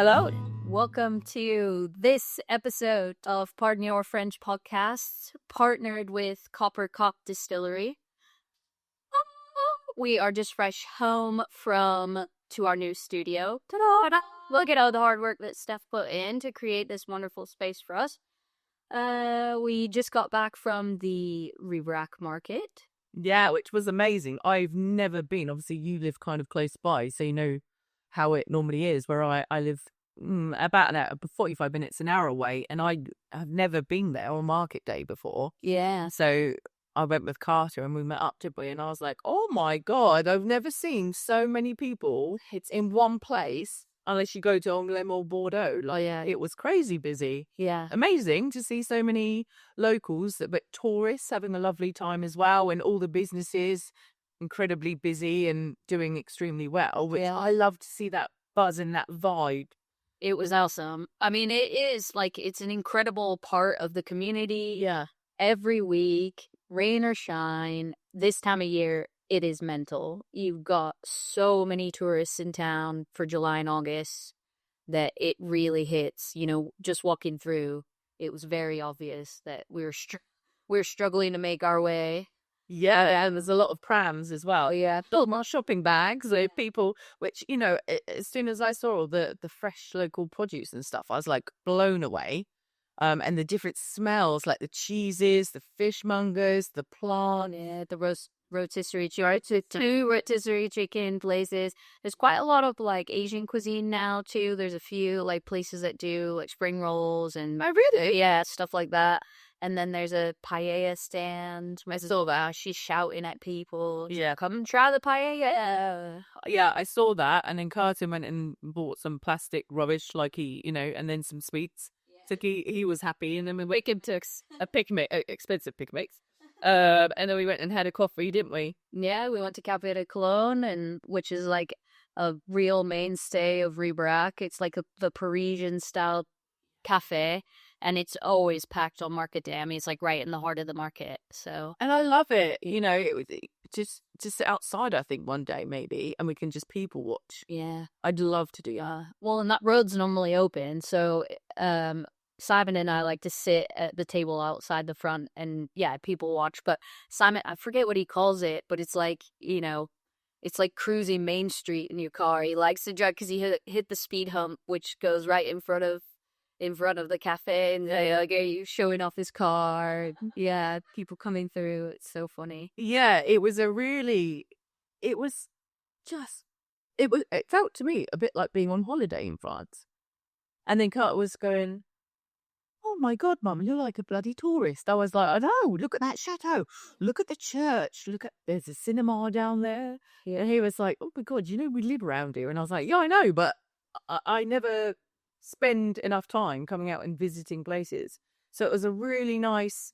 Hello, welcome to this episode of Pardon Your French podcast, partnered with Copper Cock Distillery. We are just fresh home to our new studio. Ta-da! Look at all the hard work that Steph put in to create this wonderful space for us. We just got back from the Ribrac market. Yeah, which was amazing. I've never been. Obviously, you live kind of close by, so you know how it normally is, where I live about 45 minutes, an hour away, and I have never been there on market day before. Yeah. So I went with Carter and we met up, did we? And I was like, oh my God, I've never seen so many people. It's in one place, unless you go to Angoulême or Bordeaux. Like, yeah. It was crazy busy. Yeah. Amazing to see so many locals, but tourists having a lovely time as well, and all the businesses incredibly busy and doing extremely well, which I love to see that buzz and that vibe. It was awesome. I mean, it is like, it's an incredible part of the community. Yeah. Every week, rain or shine, this time of year, it is mental. You've got so many tourists in town for July and August that it really hits. You know, just walking through, it was very obvious that we're struggling to make our way. Yeah, and there's a lot of prams as well. Yeah, my shopping bags with people, which, you know, as soon as I saw all the fresh local produce and stuff, I was like blown away. And the different smells, like the cheeses, the fishmongers, the plant. Yeah, the rotisserie chicken, two rotisserie chicken places. There's quite a lot of like Asian cuisine now too. There's a few like places that do like spring rolls and yeah, stuff like that. And then there's a paella stand. I saw that. She's shouting at people. Yeah. Come try the paella. Yeah, I saw that. And then Carter went and bought some plastic rubbish, like and then some sweets. So he was happy. And then we took a expensive picnics. And then we went and had a coffee, didn't we? Yeah, we went to Café de Cologne, which is like a real mainstay of Ribrac. It's like the Parisian style cafe. And it's always packed on market day. I mean, it's like right in the heart of the market. So, and I love it. You know, it was just sit outside, I think, one day maybe, and we can just people watch. Yeah, I'd love to do that. Well, and that road's normally open, so Simon and I like to sit at the table outside the front, and yeah, people watch. But Simon, I forget what he calls it, but it's like, you know, it's like cruising Main Street in your car. He likes to drive because he hit the speed hump, which goes right in front of the cafe, and like, you showing off his car. Yeah, people coming through. It's so funny. Yeah, it felt to me a bit like being on holiday in France. And then Carter was going, oh my God, Mum, you're like a bloody tourist. I was like, I know, look at that chateau. Look at the church. There's a cinema down there. Yeah. And he was like, oh my God, you know, we live around here. And I was like, yeah, I know, but I never spend enough time coming out and visiting places. So it was a really nice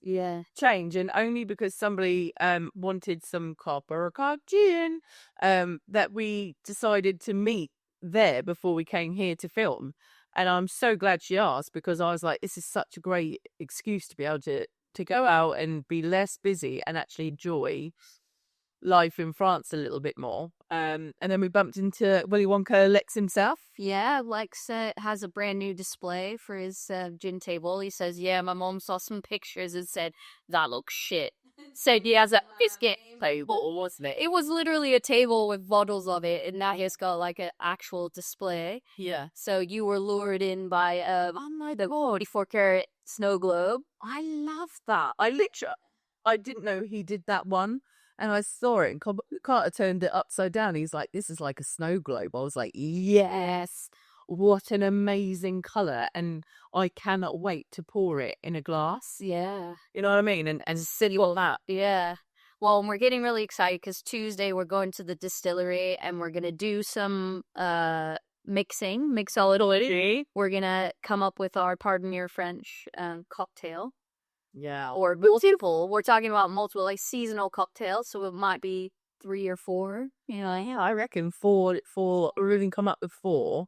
change, and only because somebody wanted some copper or cock gin that we decided to meet there before we came here to film. And I'm so glad she asked, because I was like, this is such a great excuse to be able to go out and be less busy and actually enjoy life in France a little bit more. And then we bumped into Willy Wonka, Lex himself. Yeah, Lex has a brand new display for his gin table. He says, yeah, my mom saw some pictures and said, that looks shit. Said he has a biscuit table, wasn't it? It was literally a table with bottles of it, and now he's got like an actual display. Yeah. So you were lured in by the 44-carat snow globe. I love that. I didn't know he did that one. And I saw it, and Carter turned it upside down. He's like, this is like a snow globe. I was like, yes, what an amazing colour. And I cannot wait to pour it in a glass. Yeah. You know what I mean? And sit on that. Yeah. Well, and we're getting really excited because Tuesday we're going to the distillery and we're going to do some mixology. We're going to come up with our Pardon Your French cocktail. Yeah. Or multiple. We're talking about multiple, like seasonal cocktails, so it might be 3 or 4. You know, yeah, I reckon 4. We'll even come up with 4.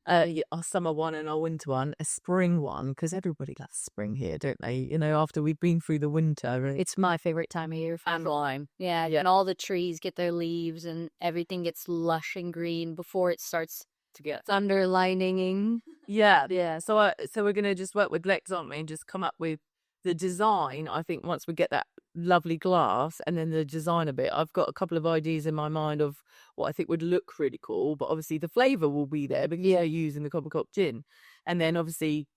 A summer one and a winter one, a spring one, because everybody loves spring here, don't they? You know, after we've been through the winter. It's my favorite time of year. And lime. Yeah, and all the trees get their leaves and everything gets lush and green before it starts to get. It's underlining. Yeah. So we're gonna just work with Lex, aren't we, and just come up with the design. I think once we get that lovely glass and then the design a bit, I've got a couple of ideas in my mind of what I think would look really cool. But obviously the flavour will be there because they're using the Coppercock gin, and then obviously.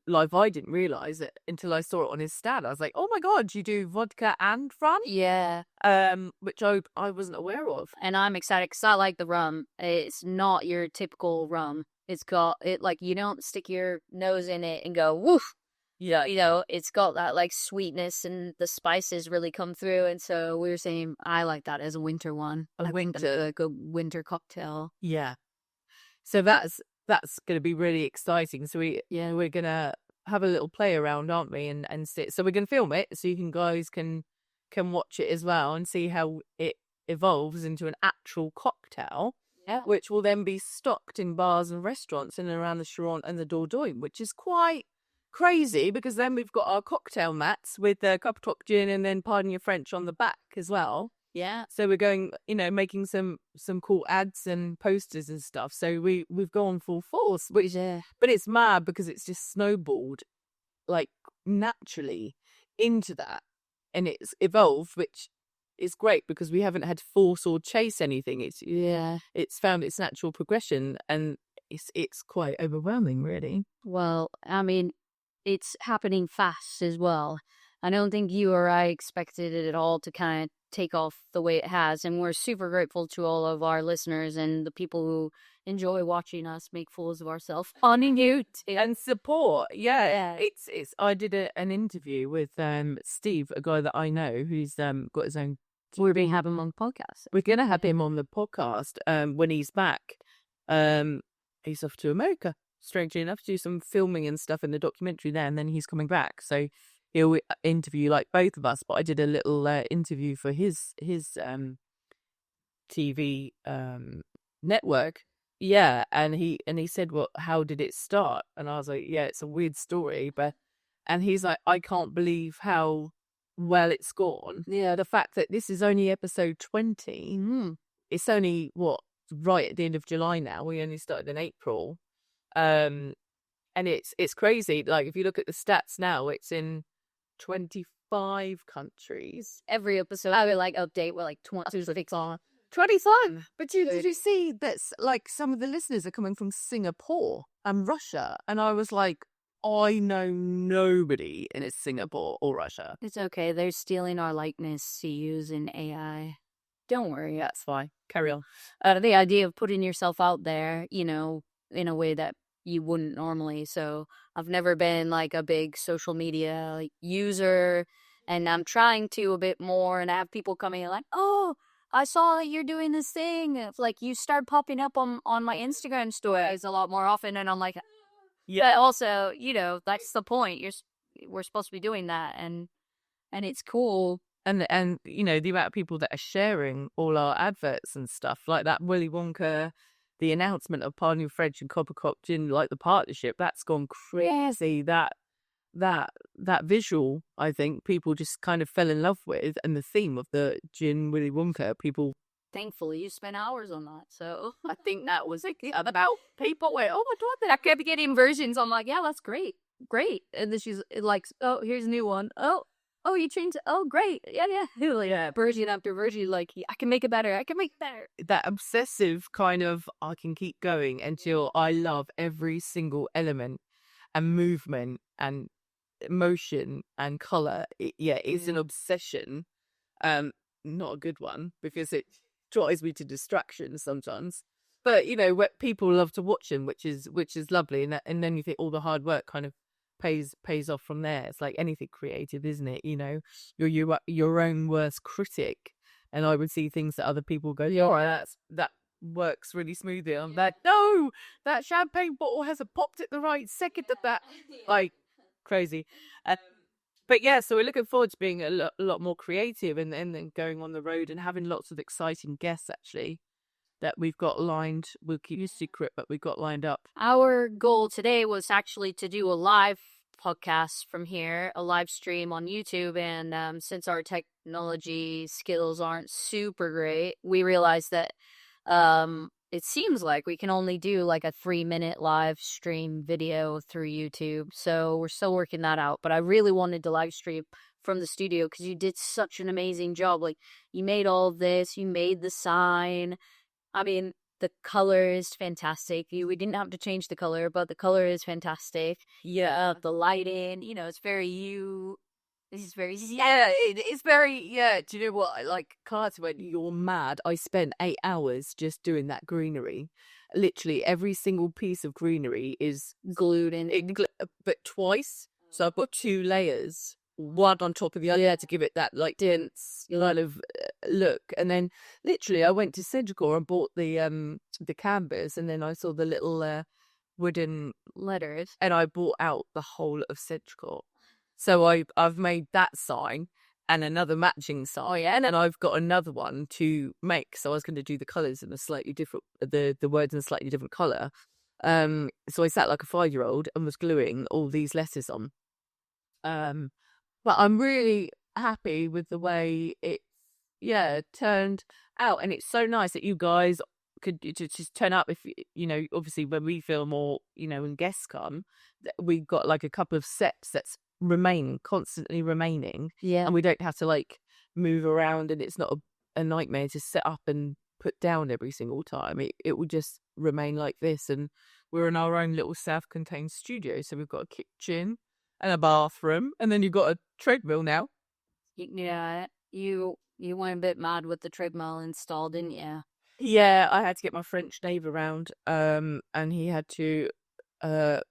Like I didn't realise it until I saw it on his stand. I was like, "Oh my god, you do vodka and rum?" Yeah. Which I wasn't aware of. And I'm excited because I like the rum. It's not your typical rum. It's got it like you don't stick your nose in it and go woof. Yeah, You know, it's got that like sweetness and the spices really come through. And so we were saying I like that as a winter one. a winter, like a winter cocktail. yeah. So that's going to be really exciting. So we're going to have a little play around, aren't we? And sit. So we're going to film it so you guys can watch it as well and see how it evolves into an actual cocktail. Yeah. Which will then be stocked in bars and restaurants in and around the Charente and the Dordogne, which is quite crazy because then we've got our cocktail mats with the Coppercock gin and then Pardon Your French on the back as well. Yeah. So we're going, making some cool ads and posters and stuff. So we've gone full force, but it's mad because it's just snowballed like naturally into that, and it's evolved, which is great because we haven't had to force or chase anything. It's found its natural progression, and it's quite overwhelming, really. Well, I mean, it's happening fast as well. I don't think you or I expected it at all to kind of take off the way it has. And we're super grateful to all of our listeners and the people who enjoy watching us make fools of ourselves on YouTube. And support. Yeah. It's I did an interview with Steve, a guy that I know who's got his own. We're going to have him on the podcast. We're going to have him on the podcast when he's back. He's off to America, strangely enough, to do some filming and stuff in the documentary there, and then he's coming back. So he'll interview like both of us. But I did a little interview for his TV network. Yeah, and he said, "Well, how did it start?" And I was like, "Yeah, it's a weird story, and he's like, "I can't believe how well it's gone." Yeah, the fact that this is only episode 20. It's only right at the end of July now. We only started in April. And it's crazy. Like if you look at the stats now, it's in 25 countries. Every episode I would like update with like 25. But did you see that like some of the listeners are coming from Singapore and Russia? And I was like, I know nobody in Singapore or Russia. It's okay. They're stealing our likeness to use in AI. Don't worry. That's fine. Carry on. The idea of putting yourself out there, in a way that you wouldn't normally. So I've never been like a big social media user, and I'm trying to a bit more, and I have people coming like, "Oh, I saw that you're doing this thing." It's like you start popping up on my Instagram stories a lot more often, and I'm like, yeah. But also, that's the point. We're supposed to be doing that, and it's cool. And the amount of people that are sharing all our adverts and stuff like that, Willy Wonka, the announcement of Pardon Your French and Coppercock Gin, like the partnership, that's gone crazy. That visual, I think people just kind of fell in love with, and the theme of the gin Willy Wonka, people. Thankfully, you spent hours on that, so I think that was about people went, "Oh my god!" I kept getting versions. I'm like, "Yeah, that's great, and then she's like, "Oh, here's a new one. Oh, you changed it. Oh, great. Yeah. Version after version, like, I can make it better. That obsessive kind of, I can keep going until I love every single element and movement and motion and color. It's an obsession. Not a good one because it drives me to distraction sometimes. But people love to watch them, which is lovely. And then you think all the hard work kind of pays off from there. It's like anything creative, isn't it? You're your own worst critic, and I would see things that other people go, "Yeah, that works really smoothly." I'm like, "No, that champagne bottle hasn't popped at the right second of that." Like crazy. But yeah, so we're looking forward to being a lot more creative and then going on the road and having lots of exciting guests actually that we've got lined. We'll keep you secret, but we've got lined up. Our goal today was actually to do a live podcast from here, a live stream on YouTube. And since our technology skills aren't super great, we realized that it seems like we can only do like a 3-minute live stream video through YouTube. So we're still working that out. But I really wanted to live stream from the studio because you did such an amazing job. Like, you made all of this, you made the sign. I mean, the color is fantastic. We didn't have to change the color, but the color is fantastic. Yeah. The lighting, it's very you. This is very it's very, do you know what? Like, Carter went, you're mad. I spent 8 hours just doing that greenery. Literally every single piece of greenery is glued in. But twice. So I've got 2 layers, one on top of the other to give it that like dense kind of look. And then literally I went to Sedgecor and bought the canvas, and then I saw the little wooden letters, and I bought out the whole of Sedgecor. So I've made that sign and another matching sign, and I've got another one to make. So I was going to do the colours in a slightly different, the words in a slightly different colour. So I sat like a 5-year-old and was gluing all these letters on. But I'm really happy with the way it, turned out. And it's so nice that you guys could just turn up if, obviously when we film or, when guests come, we've got like a couple of sets that's constantly remaining. Yeah. And we don't have to like move around, and it's not a nightmare to set up and put down every single time. It will just remain like this. And we're in our own little self-contained studio. So we've got a kitchen and a bathroom, and then you've got a treadmill now. Yeah, you went a bit mad with the treadmill installed, didn't you? Yeah, I had to get my French neighbour round, and he had to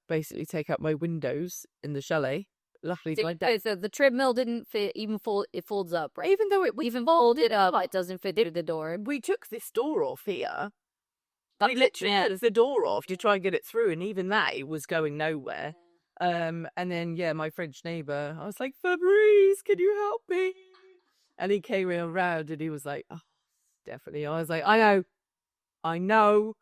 basically take out my windows in the chalet. Luckily, my dad. So the treadmill didn't fit, it folds up, right? Even though it even folded up, it doesn't fit through the door. We took this door off here. We literally had the door off to try and get it through, and even that, it was going nowhere. And then my French neighbour, I was like, Fabrice, can you help me? And he came around and he was like, oh, definitely. I was like, I know.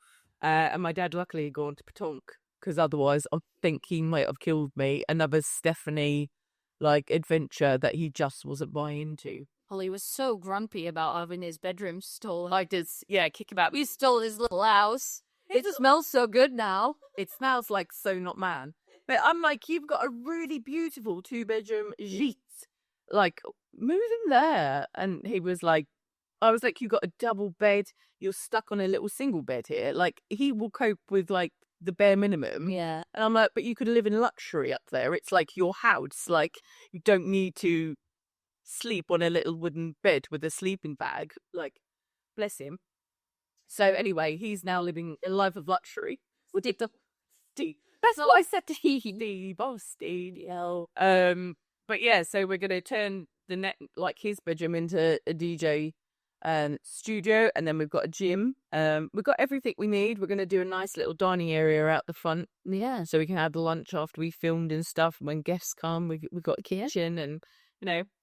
And my dad luckily had gone to Petonk, because otherwise I think he might have killed me. Another Stephanie adventure that he just wasn't buying into. Well, he was so grumpy about having his bedroom stolen. I just, kick him out. We stole his little house. It smells so good now. It smells like so not man. But I'm like, you've got a really beautiful 2-bedroom gîte. Like, move in there. And he was like, I was like, you got a double bed. You're stuck on a little single bed here. Like, he will cope with like the bare minimum. Yeah. And I'm like, but you could live in luxury up there. It's like your house. Like, you don't need to sleep on a little wooden bed with a sleeping bag. Like, bless him. So anyway, he's now living a life of luxury. That's what I said to Steve. Oh, Steve. But yeah, so we're gonna turn his bedroom into a DJ studio, and then we've got a gym. We've got everything we need. We're gonna do a nice little dining area out the front. Yeah. So we can have the lunch after we filmed and stuff. When guests come, we've got a kitchen and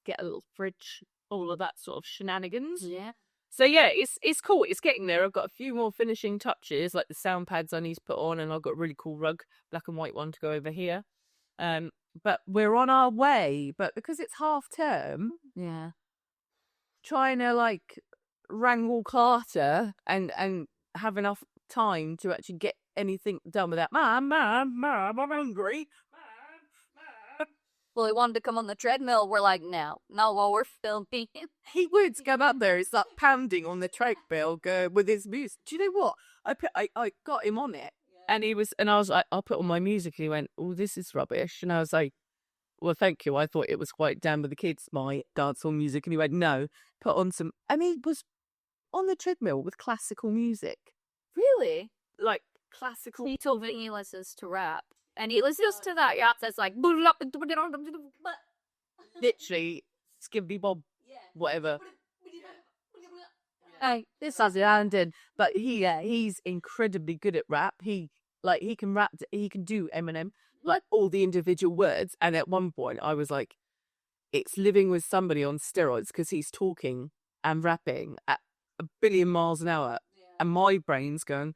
get a little fridge, all of that sort of shenanigans. Yeah. So yeah, it's cool. It's getting there. I've got a few more finishing touches, like the sound pads I need to put on, and I've got a really cool rug, black and white one, to go over here. But we're on our way. But because it's half term, trying to wrangle Carter and have enough time to actually get anything done with that. Mom, I'm hungry. Well, he wanted to come on the treadmill. We're like, no, while we're filming. He would come up there. He's like pounding on the treadmill with his music. Do you know what? I got him on it, and I was like, I'll put on my music. And he went, oh, this is rubbish. And I was like, well, thank you. I thought it was quite down with the kids, my dancehall music. And he went, no, put on some. And he was on the treadmill with classical music. Really? Like classical. He told me he listens to rap. And he listens to that that's like literally skibbity bob, whatever. Hey, this has landed. But he's incredibly good at rap. He can rap. He can do Eminem, like all the individual words. And at one point, I was like, it's living with somebody on steroids, because he's talking and rapping at 1 billion miles an hour, and my brain's going.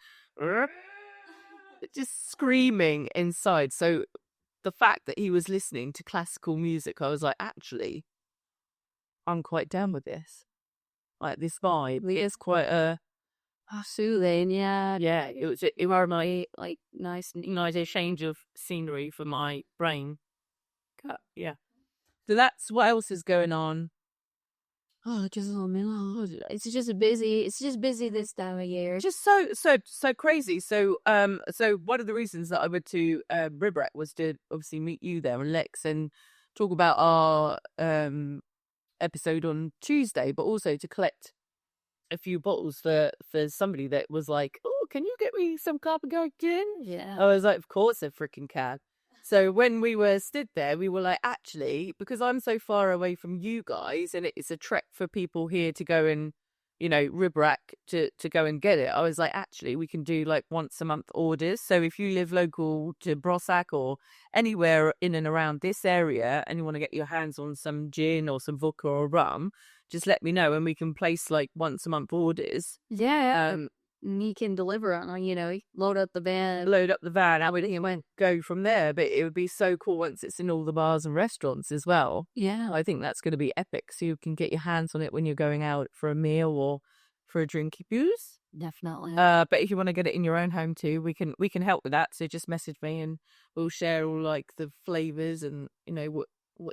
Just screaming inside. So the fact that he was listening to classical music, I was like, actually, I'm quite down with this. Like, this vibe, it is quite a Oh, soothing, yeah. Yeah, it was my like nice a change of scenery for my brain. Yeah. So that's what else is going on. Oh, just oh man, it's just busy. It's just busy this time of year. Just so crazy. So one of the reasons that I went to Ribret was to obviously meet you there and Lex and talk about our episode on Tuesday, but also to collect a few bottles for somebody that was like, "Oh, can you get me some Carpenter gin?" Yeah. I was like, "Of course, I freaking can." So when we were stood there, we were like, actually, because I'm so far away from you guys, and it's a trek for people here to go and, Ribrac to go and get it. I was like, actually, we can do like once a month orders. So if you live local to Brossac or anywhere in and around this area, and you want to get your hands on some gin or some vodka or rum, just let me know and we can place like once a month orders. Yeah. He can deliver it, load up the van. And we can go from there. But it would be so cool once it's in all the bars and restaurants as well. Yeah. I think that's going to be epic. So you can get your hands on it when you're going out for a meal or for a drinky booze. Definitely. But if you want to get it in your own home too, we can help with that. So just message me and we'll share all like the flavors and what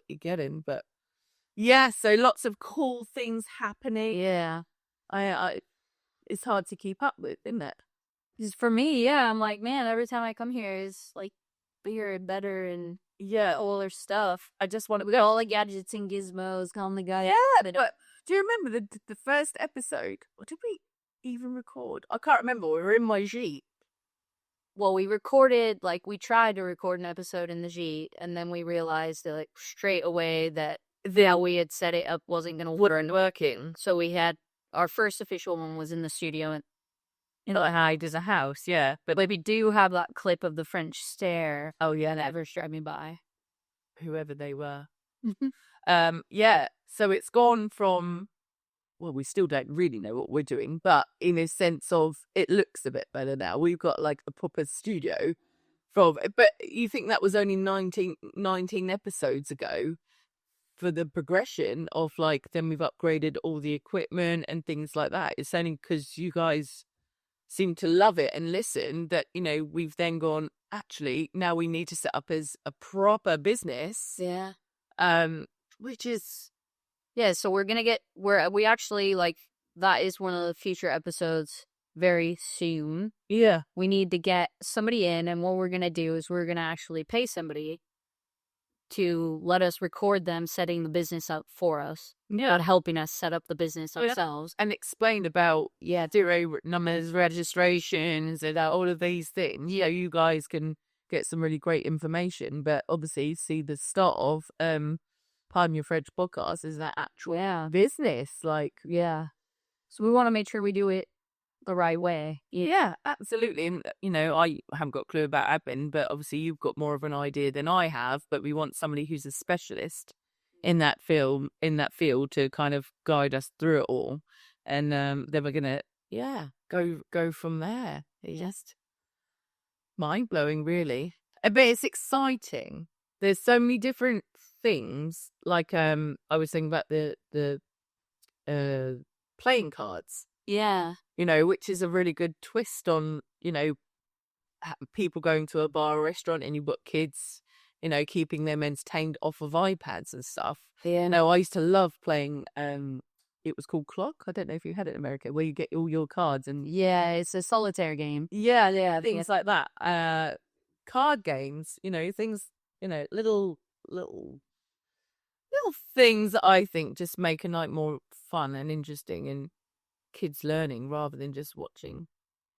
you're getting. But yeah, so lots of cool things happening. Yeah. I it's hard to keep up with, isn't it? Because for me, yeah, I'm like, man, every time I come here is like bigger and better and all their stuff. I just want We got all the gadgets and gizmos. Call the guy. but do you remember the first episode? What did we even record? I can't remember. We were in my Jeep. Well, we tried to record an episode in the Jeep, and then we realized that, like, straight away that we had set it up wasn't going to working. So we had our first official one was in the studio and Hyde is a house, yeah. But we do have that clip of the French stare. Oh yeah, Never's driving by. Whoever they were. Yeah. So it's gone from, well, we still don't really know what we're doing, but in a sense of it looks a bit better now. We've got like a proper studio but you think that was only 19 episodes ago for the progression of like, then we've upgraded all the equipment and things like that. It's only because you guys seem to love it and listen that, we've then gone, actually, now we need to set up as a proper business. Yeah. Which is... Yeah, so we actually, like, that is one of the future episodes very soon. Yeah. We need to get somebody in, and what we're going to do is we're going to actually pay somebody to let us record them setting the business up for us. Yeah. Not helping us set up the business ourselves. And explain about, zero numbers, registrations, and all of these things. Yeah, you guys can get some really great information, but obviously see the start of Pardon Your French podcast is that actual business. Like, yeah. So we want to make sure we do it the right way. Yeah, absolutely. And, I haven't got a clue about admin, but obviously you've got more of an idea than I have, but we want somebody who's a specialist in that field to kind of guide us through it all. And then we're going to, go from there. It's just mind-blowing, really. But it's exciting. There's so many different things. Like, I was thinking about the playing cards. Yeah. Which is a really good twist on, people going to a bar or restaurant and you've got kids, keeping them entertained off of iPads and stuff. Yeah. I used to love playing, it was called Clock. I don't know if you had it in America, where you get all your cards and... Yeah, it's a solitaire game. Yeah, things like that. Card games, things, little things that I think just make a night more fun and interesting and kids learning rather than just watching.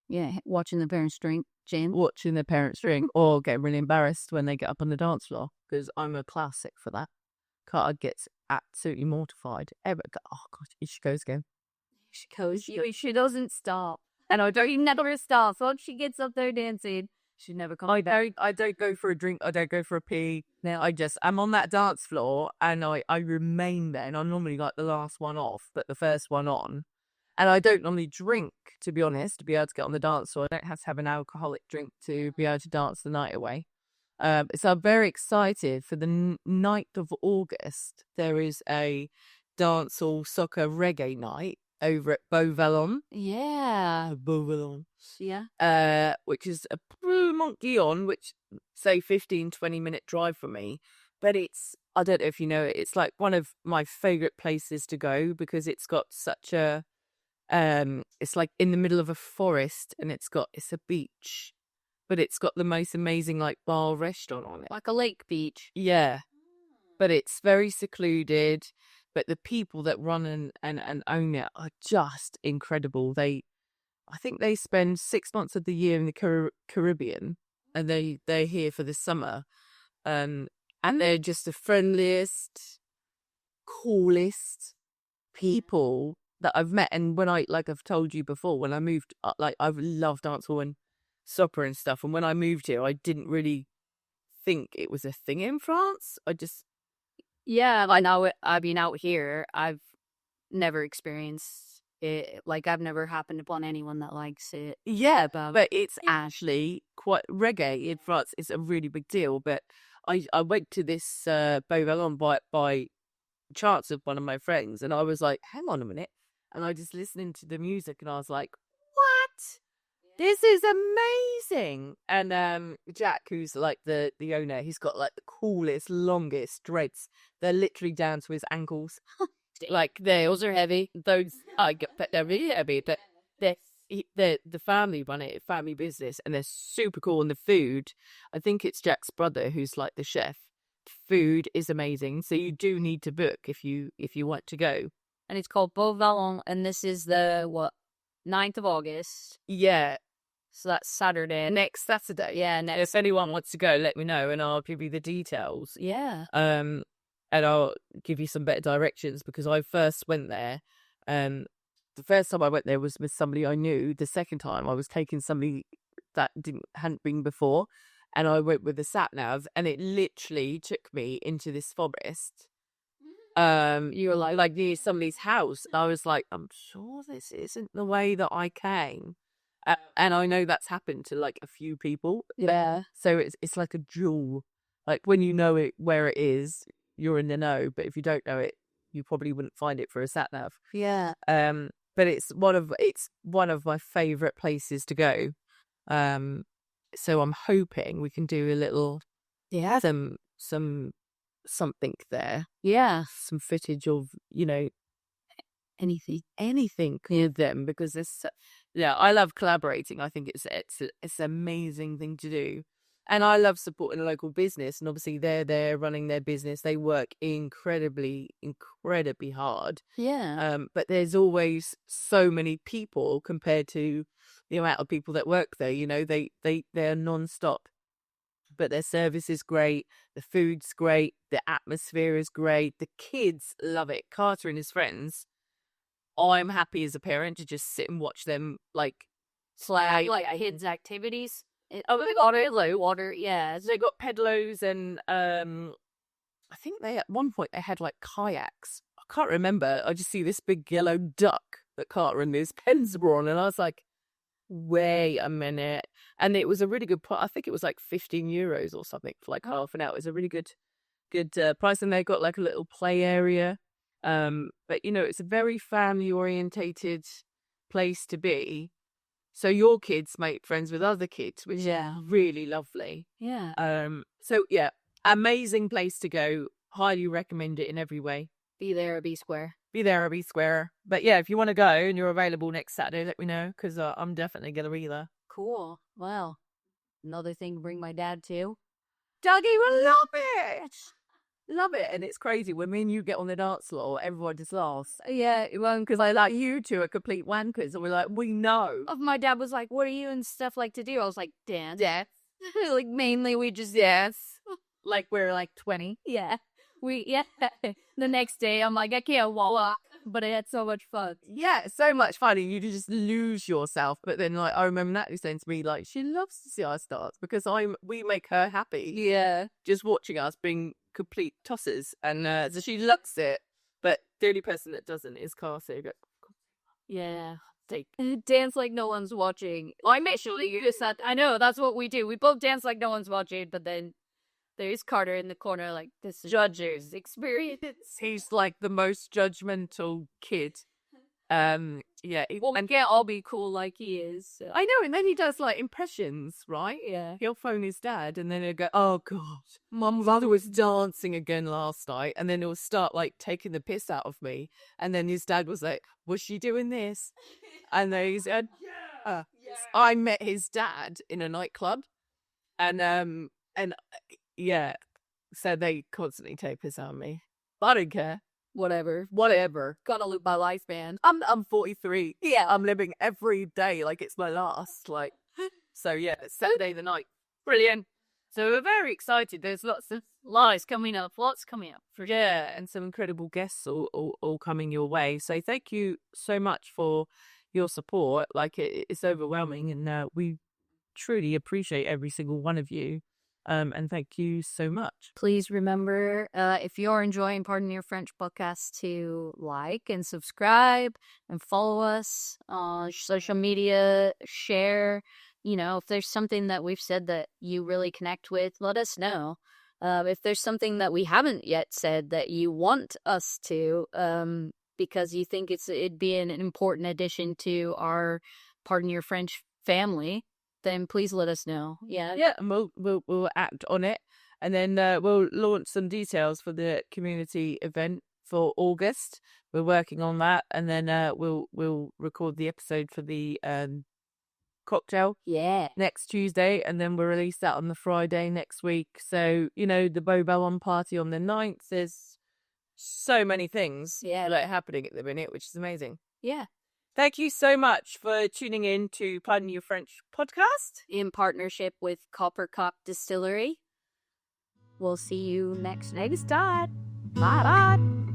Yeah, watching the parents drink gin. Watching their parents drink or getting really embarrassed when they get up on the dance floor, because I'm a classic for that. Carter gets absolutely mortified. Oh God, here she goes again. She goes, she doesn't stop. And I don't even let her stop. So once she gets up there dancing, she never comes back. I don't go for a drink. I don't go for a pee. No, I'm on that dance floor and I remain there. And I'm normally like the last one off, but the first one on. And I don't normally drink, to be honest, to be able to get on the dance floor. I don't have to have an alcoholic drink to be able to dance the night away. So I'm very excited for the 9th of August. There is a dancehall soccer reggae night over at Beauvallon. Yeah. Beauvallon. Yeah. Which is a Montguillon, which say 15-20 minute drive from me. But it's, I don't know if you know it, it's like one of my favourite places to go because it's got such a, it's like in the middle of a forest and it's a beach, but it's got the most amazing like bar restaurant on it. Like a lake beach. Yeah. But it's very secluded. But the people that run and own it are just incredible. I think they spend 6 months of the year in the Caribbean, and they're here for the summer. And they're just the friendliest, coolest people that I've met. And when like I've told you before, when I moved, like I've loved dancehall and soccer and stuff. And when I moved here, I didn't really think it was a thing in France. Yeah, I know. I mean, out here, I've never experienced it. Like, I've never happened upon anyone that likes it. Yeah, but it's actually quite reggae in France. It's a really big deal. But I went to this Beauvallon by chance of one of my friends, and I was like, hang on a minute. And I just listening to the music, and I was like, what? This is amazing. And Jack, who's like the owner, he's got like the coolest, longest dreads. They're literally down to his ankles. Like those are heavy. Those they're really heavy, but the family run it, family business, and they're super cool. And the food, I think it's Jack's brother who's like the chef. Food is amazing, so you do need to book if you want to go. And it's called Beauvallon, and this is the 9th of August. Yeah. So that's Saturday. Next Saturday. Yeah. If anyone wants to go, let me know and I'll give you the details. Yeah. And I'll give you some better directions because I first went there. The first time I went there was with somebody I knew. The second time I was taking somebody that hadn't been before, and I went with the sat nav, and it literally took me into this forest. You were like near somebody's house, and I was like, I'm sure this isn't the way that I came. And I know that's happened to like a few people. Yeah. So it's like a jewel. Like when you know it where it is, you're in the know. But if you don't know it, you probably wouldn't find it for a sat nav. Yeah. But it's one of my favorite places to go. So I'm hoping we can do a little something there. Yeah. Some footage of anything with them because I love collaborating. I think it's an amazing thing to do, and I love supporting a local business. And obviously they're there running their business. They work incredibly hard. Yeah. But there's always so many people compared to the amount of people that work there. They're non-stop. But their service is great. The food's great. The atmosphere is great. The kids love it. Carter and his friends. I'm happy as a parent to just sit and watch them like kids' activities. They got Water, yeah. So they got pedlos and I think at one point they had like kayaks. I can't remember. I just see this big yellow duck that Carter and his pens were on, and I was like, wait a minute. And it was a really good price. I think it was like €15 or something for like half an hour. It was a really good price, and they got like a little play area. But it's a very family orientated place to be. So your kids make friends with other kids, which is really lovely. Yeah. So yeah, amazing place to go. Highly recommend it in every way. Be there or be square. Be there or be square. But yeah, if you want to go and you're available next Saturday, let me know because I'm definitely gonna be there. Cool. Well, another thing to bring my dad to. Dougie will love it. Love it. And it's crazy when me and you get on the dance floor, everyone just laughs. Yeah, because I like you two are complete wankers, and we're like, we know. My dad was like, what are you and stuff like to do? I was like, dance. Yes. Like mainly we just dance. Like we're like 20. Yeah. The next day I'm like, I can't walk, but I had so much fun. Yeah, so much fun, and you just lose yourself. But then like I remember Natalie saying to me like she loves to see us dance because we make her happy. Yeah. Just watching us being complete tossers, and so she loves it. But the only person that doesn't is Cassie. Yeah. Dance like no one's watching. I make sure you just said, I know, that's what we do. We both dance like no one's watching, but then there's Carter in the corner like, this judge's experience. He's like the most judgmental kid. Yeah. And can't all be cool like he is. So. I know, and then he does like impressions, right? Yeah. He'll phone his dad, and then he'll go, "Oh God, Mum's mother was dancing again last night," and then he'll start like taking the piss out of me, and then his dad was like, "Was she doing this?" And then he said, "Yeah." I met his dad in a nightclub, and yeah, so they constantly take piss out of me. But I don't care. Whatever. Gotta live my life, man. I'm 43. Yeah. I'm living every day like it's my last. Like, so yeah, it's Saturday the night. Brilliant. So we're very excited. There's lots of Lots coming up. For sure. yeah, and some incredible guests all coming your way. So thank you so much for your support. Like it's overwhelming, and we truly appreciate every single one of you. And thank you so much. Please remember, if you're enjoying Pardon Your French podcast, to like and subscribe and follow us on social media, share. You know, if there's something that we've said that you really connect with, let us know. If there's something that we haven't yet said that you want us to, because you think it'd be an important addition to our Pardon Your French family, then please let us know. Yeah, and we'll act on it, and then we'll launch some details for the community event for August. We're working on that, and then we'll record the episode for the cocktail next Tuesday, and then we'll release that on the Friday next week. So the Bobo on party on the 9th. There's so many things like happening at the minute, which is amazing. Yeah. Thank you so much for tuning in to Pardon Your French podcast in partnership with Copper Cup Distillery. We'll see you next time. Bye.